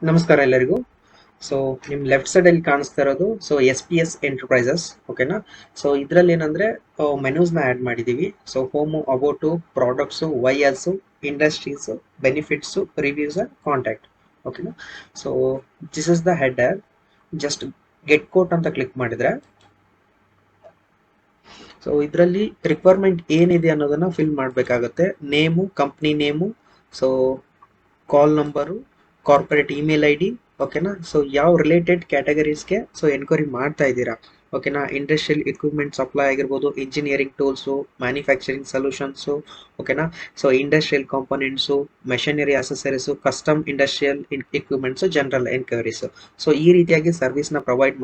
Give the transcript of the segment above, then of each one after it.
ನಮಸ್ಕಾರ ಎಲ್ಲರಿಗೂ. ಸೊ ನಿಮ್ ಲೆಫ್ಟ್ ಸೈಡ್ ಅಲ್ಲಿ ಕಾಣಿಸ್ತಾ ಇರೋದು SPS ಎಂಟರ್ಪ್ರೈಸಸ್, ಓಕೆನಾ. ಸೊ ಇದ್ರಲ್ಲಿ ಏನಂದ್ರೆ ಮೆನೂಸ್ ನ ಆಡ್ ಮಾಡಿದೀವಿ. So home, about, products, wires, industries, benefits, reviews, contact, ಓಕೆನಾ. So this is the header. Just get quote ಅಂತ ಕ್ಲಿಕ್ ಮಾಡಿದ್ರೆ ಸೊ ಇದರಲ್ಲಿ ರಿಕ್ವೈರ್ಮೆಂಟ್ ಏನಿದೆ ಅನ್ನೋದನ್ನ ಫಿಲ್ ಮಾಡಬೇಕಾಗುತ್ತೆ. Name, company name, so call number, corporate email I D, ಓಕೆನಾ. So ಯಾವ related ಕ್ಯಾಟಗರೀಸ್ಗೆ ಎನ್ಕ್ವೈರಿ ಮಾಡ್ತಾ ಇದ್ದೀರಾ, ಓಕೆನಾ. ಇಂಡಸ್ಟ್ರಿಯಲ್ ಎಕ್ವಿಪ್ಮೆಂಟ್ ಸಪ್ಲೈ ಆಗಿರ್ಬೋದು, ಇಂಜಿನಿಯರಿಂಗ್ ಟೂಲ್ಸು, ಮ್ಯಾನುಫ್ಯಾಕ್ಚರಿಂಗ್ ಸೊಲ್ಯೂಷನ್ಸು, ಓಕೆನಾ. So industrial components, machinery accessories, custom industrial equipments, general ಎನ್ಕ್ವೈರೀಸು. So ಈ ರೀತಿಯಾಗಿ ಸರ್ವಿಸ್ನ ಪ್ರೊವೈಡ್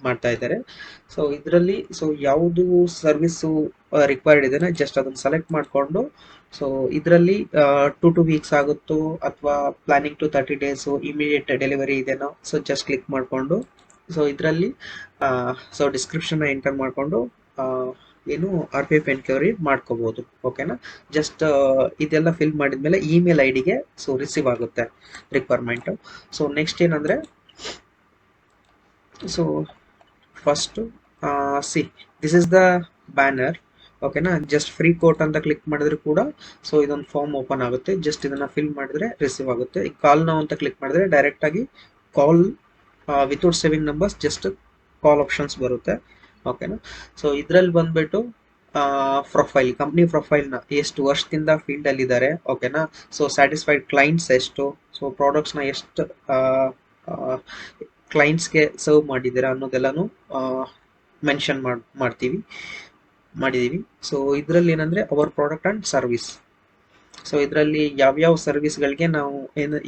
ಮಾಡ್ತಾ ಇದ್ದಾರೆ. ಸೊ ಇದರಲ್ಲಿ ಯಾವುದು ಸರ್ವಿಸು ರಿಕ್ವೈರ್ಡ್ ಇದೆ ಜಸ್ಟ್ ಅದನ್ನು ಸೆಲೆಕ್ಟ್ ಮಾಡಿಕೊಂಡು ಸೊ ಇದರಲ್ಲಿ 2 ವೀಕ್ಸ್ ಆಗುತ್ತೋ ಅಥವಾ planning to 30 days, immediate delivery ಇದೆನೋ, ಸೊ ಜಸ್ಟ್ ಕ್ಲಿಕ್ ಮಾಡಿಕೊಂಡು ಸೊ ಇದರಲ್ಲಿ ಡಿಸ್ಕ್ರಿಪ್ಷನ್ ಎಂಟರ್ ಮಾಡಿಕೊಂಡು ಏನು RPF ಎನ್ಕ್ವೈರಿ ಮಾಡ್ಕೋಬಹುದು, ಓಕೆನಾ. ಜಸ್ಟ್ ಇದೆಲ್ಲ ಫಿಲ್ ಮಾಡಿದ್ಮೇಲೆ ಇಮೇಲ್ ಐ ಡಿಗೆ ರಿಸೀವ್ ಆಗುತ್ತೆ ರಿಕ್ವೈರ್ಮೆಂಟ್. ಸೊ ನೆಕ್ಸ್ಟ್ ಏನಂದ್ರೆ so first this is the banner, ಓಕೆನಾ. ಜಸ್ಟ್ ಫ್ರೀ ಕೋಟ್ ಅಂತ ಕ್ಲಿಕ್ ಮಾಡಿದ್ರೆ ಕೂಡ ಇದೊಂದು ಫಾರ್ಮ್ ಓಪನ್ ಆಗುತ್ತೆ. ಜಸ್ಟ್ ಇದನ್ನ ಫಿಲ್ ಮಾಡಿದ್ರೆ ರಿಸೀವ್ ಆಗುತ್ತೆ. ಈ ಕಾಲ್ ನಾವು ಅಂತ ಕ್ಲಿಕ್ ಮಾಡಿದ್ರೆ ಡೈರೆಕ್ಟ್ ಆಗಿ call without saving numbers, just call options ಬರುತ್ತೆ, ಓಕೆನಾ. ಸೊ ಇದ್ರಲ್ಲಿ ಬಂದ್ಬಿಟ್ಟು ಪ್ರೊಫೈಲ್, ಕಂಪ್ನಿ ಪ್ರೊಫೈಲ್ನ ಎಷ್ಟು ವರ್ಷದಿಂದ ಫೀಲ್ಡ್ ಅಲ್ಲಿ ಇದ್ದಾರೆ, ಓಕೆನಾ. ಸೊ ಸ್ಯಾಟಿಸ್ಫೈಡ್ ಕ್ಲೈಂಟ್ಸ್ ಎಷ್ಟು, ಸೊ ಪ್ರಾಡಕ್ಟ್ಸ್ನ ಎಷ್ಟು ಕ್ಲೈಂಟ್ಸ್ಗೆ ಸರ್ವ್ ಮಾಡಿದ್ದೀರಾ ಅನ್ನೋದೆಲ್ಲಾನು ಮೆನ್ಷನ್ ಮಾಡಿದೀವಿ. ಸೊ ಇದರಲ್ಲಿ ಏನಂದ್ರೆ hour product and service. So ಇದರಲ್ಲಿ ಯಾವ್ಯಾವ ಸರ್ವಿಸ್ಗಳಿಗೆ ನಾವು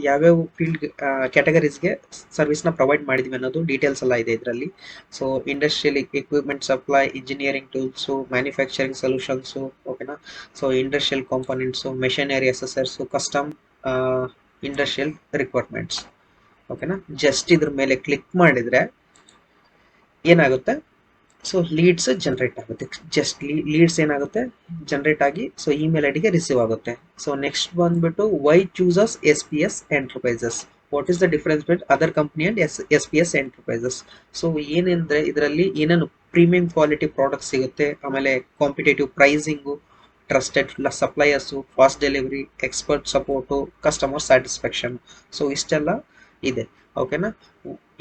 ಯಾವ್ಯಾವ ಫೀಲ್ಡ್ ಕ್ಯಾಟಗರೀಸ್ಗೆ ಸರ್ವಿಸ್ನ ಪ್ರೊವೈಡ್ ಮಾಡಿದ್ವಿ ಅನ್ನೋದು ಡೀಟೇಲ್ಸ್ ಎಲ್ಲ ಇದೆ ಇದರಲ್ಲಿ. So industrial equipment supply, engineering tools, manufacturing solutions, ಓಕೆನಾ. So industrial components, machinery accessories, custom industrial requirements, ಓಕೆನಾ. ಜಸ್ಟ್ ಇದ್ರ ಮೇಲೆ ಕ್ಲಿಕ್ ಮಾಡಿದ್ರೆ ಏನಾಗುತ್ತೆ, ಲೀಡ್ಸ್ ಜನರೇಟ್ ಆಗುತ್ತೆ. ಜಸ್ಟ್ ಲೀಡ್ಸ್ ಏನಾಗುತ್ತೆ ಜನರೇಟ್ ಆಗಿ ಇಮೇಲ್ ಐ ಡಿಗೆ ರಿಸೀವ್ ಆಗುತ್ತೆ. ಸೊ ನೆಕ್ಸ್ಟ್ ಬಂದ್ಬಿಟ್ಟು why chooses SPS enterprises, what is the difference between other company and SPS enterprises. So ಏನಂದ್ರೆ ಇದರಲ್ಲಿ ಏನೇನು ಪ್ರೀಮಿಯಂ ಕ್ವಾಲಿಟಿ ಪ್ರಾಡಕ್ಟ್ ಸಿಗುತ್ತೆ, ಆಮೇಲೆ competitive pricing, trusted ಸಪ್ಲೈಯರ್ಸು, fast delivery, expert support, customer satisfaction. So ಇಷ್ಟೆಲ್ಲ ಇದೆ, ಓಕೆನಾ.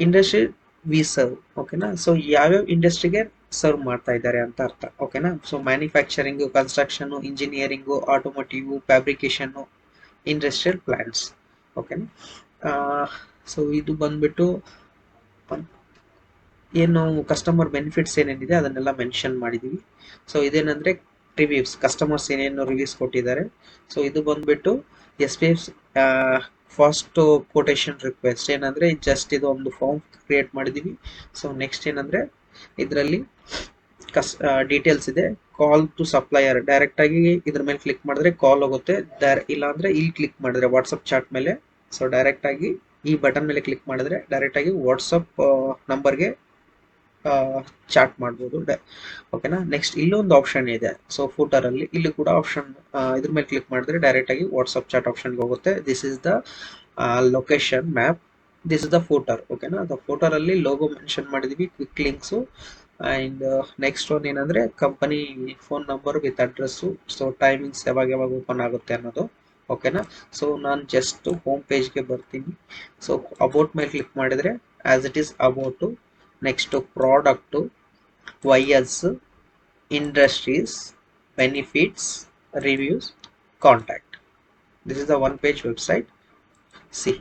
ಇಂಡಸ್ಟ್ರಿ ವಿ ಸರ್ವ್, ಓಕೆನಾ. So ಯಾವ್ಯಾವ ಇಂಡಸ್ಟ್ರಿಗೆ ಸರ್ವ್ ಮಾಡ್ತಾ ಇದ್ದಾರೆ ಅಂತ ಅರ್ಥ, ಓಕೆನಾ. So manufacturing, construction, engineering, automotive, fabrication, industrial plants, ಓಕೆನಾ. ಸೊ ಇದು ಬಂದ್ಬಿಟ್ಟು ಏನು ಕಸ್ಟಮರ್ ಬೆನಿಫಿಟ್ಸ್ ಏನೇನಿದೆ ಅದನ್ನೆಲ್ಲ ಮೆನ್ಷನ್ ಮಾಡಿದೀವಿ. ಸೊ ಇದೇನಂದ್ರೆ ರಿವ್ಯೂಸ್, ಕಸ್ಟಮರ್ಸ್ ಏನೇನು ರಿವ್ಯೂಸ್ ಕೊಟ್ಟಿದ್ದಾರೆ. ಸೊ ಇದು ಬಂದ್ಬಿಟ್ಟು SPS ಫಾಸ್ಟ್ ಕೊಟೇಶನ್ ರಿಕ್ವೆಸ್ಟ್. ಏನಂದ್ರೆ ಜಸ್ಟ್ ಇದು ಒಂದು ಫಾರ್ಮ್ ಕ್ರಿಯೇಟ್ ಮಾಡಿದೀವಿ. ಸೊ ನೆಕ್ಸ್ಟ್ ಏನಂದ್ರೆ ಇದರಲ್ಲಿ ಡೀಟೇಲ್ಸ್ ಇದೆ. ಕಾಲ್ ಟು ಸಪ್ಲೈಯರ್, ಡೈರೆಕ್ಟ್ ಆಗಿ ಇದ್ರ ಮೇಲೆ ಕ್ಲಿಕ್ ಮಾಡಿದ್ರೆ ಕಾಲ್ ಹೋಗುತ್ತೆ, ಇಲ್ಲ ಅಂದ್ರೆ ಇಲ್ಲಿ ಕ್ಲಿಕ್ ಮಾಡಿದ್ರೆ ವಾಟ್ಸಪ್ ಚಾಟ್ ಮೇಲೆ, ಸೊ ಡೈರೆಕ್ಟ್ ಆಗಿ ಈ ಬಟನ್ ಮೇಲೆ ಕ್ಲಿಕ್ ಮಾಡಿದ್ರೆ ಡೈರೆಕ್ಟ್ ಆಗಿ ವಾಟ್ಸಪ್ ನಂಬರ್ಗೆ ಚಾಟ್ ಮಾಡ್ಬೋದು, ಓಕೆನಾ. ನೆಕ್ಸ್ಟ್ ಇಲ್ಲೊಂದು ಆಪ್ಷನ್ ಇದೆ. ಸೊ ಫೂಟರ್ ಅಲ್ಲಿ ಇಲ್ಲಿ ಕೂಡ ಆಪ್ಷನ್ ಇದ್ರ ಮೇಲೆ ಕ್ಲಿಕ್ ಮಾಡಿದ್ರೆ ಡೈರೆಕ್ಟ್ ಆಗಿ ವಾಟ್ಸಪ್ ಚಾಟ್ ಆಪ್ಷನ್ಗೆ ಹೋಗುತ್ತೆ. This is the location map, this is the footer, ಓಕೆನಾ. ದ ಫೂಟರ್ ಅಲ್ಲಿ ಲೋಗೋ ಮೆನ್ಷನ್ ಮಾಡಿದೀವಿ, quick links, and next one ಏನಂದ್ರೆ company phone number with address, so timings ಯಾವಾಗ ಓಪನ್ ಆಗುತ್ತೆ ಅನ್ನೋದು, ಓಕೆನಾ. ಸೊ ನಾನು ಜಸ್ಟ್ ಹೋಮ್ ಪೇಜ್ಗೆ ಬರ್ತೀನಿ. ಸೊ ಅಬೌಟ್ ಮೇಲೆ ಕ್ಲಿಕ್ ಮಾಡಿದ್ರೆ as it is about, next product, wires, industries, benefits, reviews, contact. This is the one page website. C